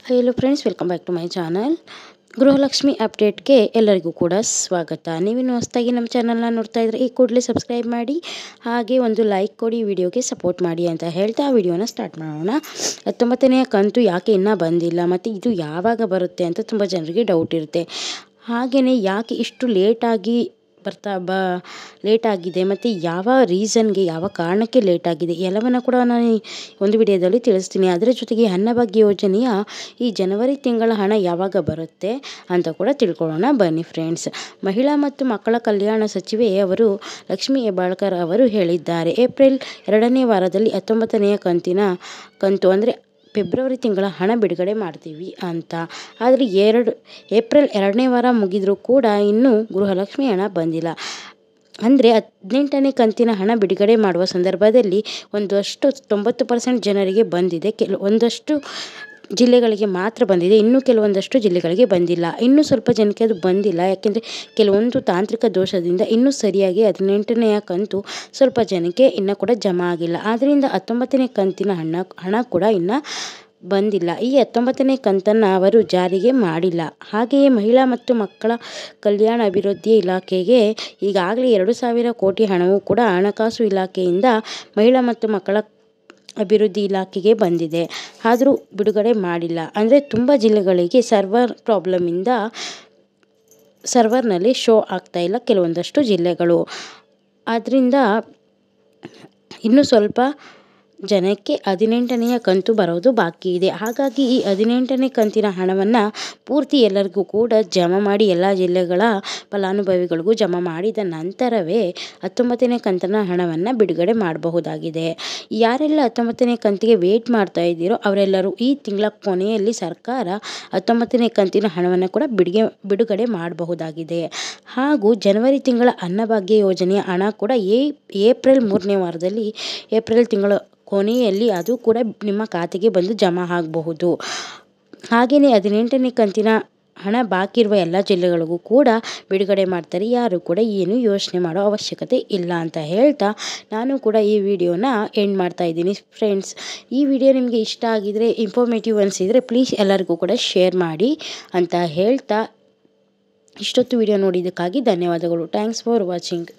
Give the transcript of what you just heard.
Hello friends, welcome back to my channel. Gruhalakshmi ಅಪ್ಡೇಟ್ಗೆ ಎಲ್ಲರಿಗೂ ಕೂಡ ಸ್ವಾಗತ. ನೀವಿನ್ನು ಹೊಸದಾಗಿ ನಮ್ಮ ಚಾನಲ್ನ ನೋಡ್ತಾ ಇದ್ರೆ ಈ ಕೂಡಲೇ ಸಬ್ಸ್ಕ್ರೈಬ್ ಮಾಡಿ, ಹಾಗೆ ಒಂದು ಲೈಕ್ ಕೊಡಿ, ವಿಡಿಯೋಗೆ ಸಪೋರ್ಟ್ ಮಾಡಿ ಅಂತ ಹೇಳ್ತಾ ವಿಡಿಯೋನ ಸ್ಟಾರ್ಟ್ ಮಾಡೋಣ. 19ನೇ ಕಂತು ಯಾಕೆ ಇನ್ನೂ ಬಂದಿಲ್ಲ ಮತ್ತು ಇದು ಯಾವಾಗ ಬರುತ್ತೆ ಅಂತ ತುಂಬ ಜನರಿಗೆ ಡೌಟ್ ಇರುತ್ತೆ. ಹಾಗೆಯೇ ಯಾಕೆ ಇಷ್ಟು ಲೇಟಾಗಿ ಲೇಟಾಗಿದೆ ಮತ್ತು ಯಾವ ರೀಸನ್ಗೆ, ಯಾವ ಕಾರಣಕ್ಕೆ ಲೇಟಾಗಿದೆ ಎಲ್ಲವನ್ನು ಕೂಡ ನಾನು ಒಂದು ವಿಡಿಯೋದಲ್ಲಿ ತಿಳಿಸ್ತೀನಿ. ಅದರ ಜೊತೆಗೆ ಅನ್ನಭಾಗ್ಯ ಯೋಜನೆಯ ಈ ಜನವರಿ ತಿಂಗಳ ಹಣ ಯಾವಾಗ ಬರುತ್ತೆ ಅಂತ ಕೂಡ ತಿಳ್ಕೊಳ್ಳೋಣ ಬನ್ನಿ ಫ್ರೆಂಡ್ಸ್. ಮಹಿಳಾ ಮತ್ತು ಮಕ್ಕಳ ಕಲ್ಯಾಣ ಸಚಿವೆ ಲಕ್ಷ್ಮೀ ಹೆಬ್ಬಾಳ್ಕರ್ ಅವರು ಹೇಳಿದ್ದಾರೆ, ಏಪ್ರಿಲ್ 2ನೇ ವಾರದಲ್ಲಿ 19ನೇ ಕಂತು ಅಂದರೆ ಫೆಬ್ರವರಿ ತಿಂಗಳ ಹಣ ಬಿಡುಗಡೆ ಮಾಡ್ತೀವಿ ಅಂತ. ಆದರೆ ಏಪ್ರಿಲ್ 2ನೇ ವಾರ ಮುಗಿದರೂ ಕೂಡ ಇನ್ನೂ ಗೃಹಲಕ್ಷ್ಮಿ ಹಣ ಬಂದಿಲ್ಲ. ಅಂದರೆ 18ನೇ ಕಂತಿನ ಹಣ ಬಿಡುಗಡೆ ಮಾಡುವ ಸಂದರ್ಭದಲ್ಲಿ ಒಂದಷ್ಟು 90% ಜನರಿಗೆ ಬಂದಿದೆ, ಒಂದಷ್ಟು ಜಿಲ್ಲೆಗಳಿಗೆ ಮಾತ್ರ ಬಂದಿದೆ, ಇನ್ನು ಕೆಲವೊಂದಷ್ಟು ಜಿಲ್ಲೆಗಳಿಗೆ ಬಂದಿಲ್ಲ. ಇನ್ನೂ ಸ್ವಲ್ಪ ಜನಕ್ಕೆ ಅದು ಬಂದಿಲ್ಲ, ಯಾಕೆಂದರೆ ಕೆಲವೊಂದು ತಾಂತ್ರಿಕ ದೋಷದಿಂದ ಇನ್ನೂ ಸರಿಯಾಗಿ 18ನೇ ಕಂತು ಸ್ವಲ್ಪ ಜನಕ್ಕೆ ಇನ್ನೂ ಕೂಡ ಜಮಾ ಆಗಿಲ್ಲ. ಆದ್ದರಿಂದ 19ನೇ ಕಂತಿನ ಹಣ ಕೂಡ ಇನ್ನೂ ಬಂದಿಲ್ಲ. ಈ 19ನೇ ಕಂತನ್ನು ಅವರು ಜಾರಿಗೆ ಮಾಡಿಲ್ಲ. ಹಾಗೆಯೇ ಮಹಿಳಾ ಮತ್ತು ಮಕ್ಕಳ ಕಲ್ಯಾಣ ಅಭಿವೃದ್ಧಿ ಇಲಾಖೆಗೆ ಈಗಾಗಲೇ 2,000 ಕೋಟಿ ಹಣವು ಕೂಡ ಹಣಕಾಸು ಇಲಾಖೆಯಿಂದ ಮಹಿಳಾ ಮತ್ತು ಮಕ್ಕಳ ಅಭಿವೃದ್ಧಿ ಇಲಾಖೆಗೆ ಬಂದಿದೆ, ಆದರೂ ಬಿಡುಗಡೆ ಮಾಡಿಲ್ಲ. ಅಂದರೆ ತುಂಬ ಜಿಲ್ಲೆಗಳಿಗೆ ಪ್ರಾಬ್ಲಮಿಂದ ಸರ್ವರ್ನಲ್ಲಿ ಶೋ ಆಗ್ತಾ ಇಲ್ಲ ಕೆಲವೊಂದಷ್ಟು ಜಿಲ್ಲೆಗಳು. ಆದ್ದರಿಂದ ಇನ್ನೂ ಸ್ವಲ್ಪ ಜನಕ್ಕೆ 18ನೇ ಕಂತು ಬರೋದು ಬಾಕಿ ಇದೆ. ಹಾಗಾಗಿ ಈ 18ನೇ ಕಂತಿನ ಹಣವನ್ನು ಪೂರ್ತಿ ಎಲ್ಲರಿಗೂ ಕೂಡ ಜಮಾ ಮಾಡಿ, ಎಲ್ಲ ಜಿಲ್ಲೆಗಳ ಫಲಾನುಭವಿಗಳಿಗೂ ಜಮಾ ಮಾಡಿದ ನಂತರವೇ 19ನೇ ಕಂತಿನ ಹಣವನ್ನು ಬಿಡುಗಡೆ ಮಾಡಬಹುದಾಗಿದೆ. ಯಾರೆಲ್ಲ 19ನೇ ಕಂತಿಗೆ ವೇಟ್ ಮಾಡ್ತಾ ಇದ್ದೀರೋ ಅವರೆಲ್ಲರೂ ಈ ತಿಂಗಳ ಕೊನೆಯಲ್ಲಿ ಸರ್ಕಾರ 19ನೇ ಕಂತಿನ ಹಣವನ್ನು ಕೂಡ ಬಿಡುಗಡೆ ಮಾಡಬಹುದಾಗಿದೆ. ಹಾಗೂ ಜನವರಿ ತಿಂಗಳ ಅನ್ನಭಾಗ್ಯ ಯೋಜನೆಯ ಹಣ ಕೂಡ ಏಪ್ರಿಲ್ 3ನೇ ವಾರದಲ್ಲಿ, ಏಪ್ರಿಲ್ ತಿಂಗಳ ಕೊನೆಯಲ್ಲಿ ಅದು ಕೂಡ ನಿಮ್ಮ ಖಾತೆಗೆ ಬಂದು ಜಮಾ ಆಗಬಹುದು. ಹಾಗೆಯೇ 18ನೇ ಕಂತಿನ ಹಣ ಬಾಕಿ ಇರುವ ಎಲ್ಲ ಜಿಲ್ಲೆಗಳಿಗೂ ಕೂಡ ಬಿಡುಗಡೆ ಮಾಡ್ತಾರೆ. ಯಾರು ಕೂಡ ಏನು ಯೋಚನೆ ಮಾಡೋ ಅವಶ್ಯಕತೆ ಇಲ್ಲ ಅಂತ ಹೇಳ್ತಾ ನಾನು ಕೂಡ ಈ ವಿಡಿಯೋನ ಎಂಡ್ ಮಾಡ್ತಾ ಇದ್ದೀನಿ ಫ್ರೆಂಡ್ಸ್. ಈ ವಿಡಿಯೋ ನಿಮಗೆ ಇಷ್ಟ ಆಗಿದರೆ, ಇನ್ಫಾರ್ಮೇಟಿವ್ ಅನಿಸಿದರೆ ಪ್ಲೀಸ್ ಎಲ್ಲರಿಗೂ ಕೂಡ ಶೇರ್ ಮಾಡಿ ಅಂತ ಹೇಳ್ತಾ ಇಷ್ಟೊತ್ತು ವಿಡಿಯೋ ನೋಡಿದ್ದಕ್ಕಾಗಿ ಧನ್ಯವಾದಗಳು. Thanks for watching.